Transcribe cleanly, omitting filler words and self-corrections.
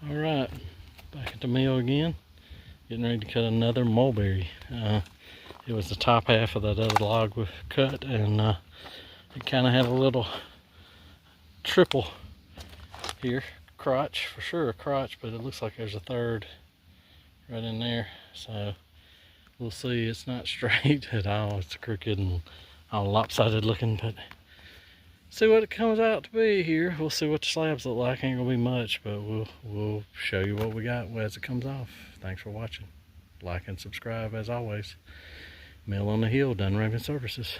All right, back at the mill again, getting ready to cut another mulberry. It was the top half of that other log we cut, and it kind of had a little triple here, crotch, for sure a crotch, but it looks like there's a third right in there. So we'll see. It's not straight at all. It's crooked and all lopsided looking, but see what it comes out to be here. We'll see what the slabs look like. Ain't gonna be much, but we'll show you what we got as it comes off. Thanks for watching. Like and subscribe as always. Mill on the Hill, Dunraven Services.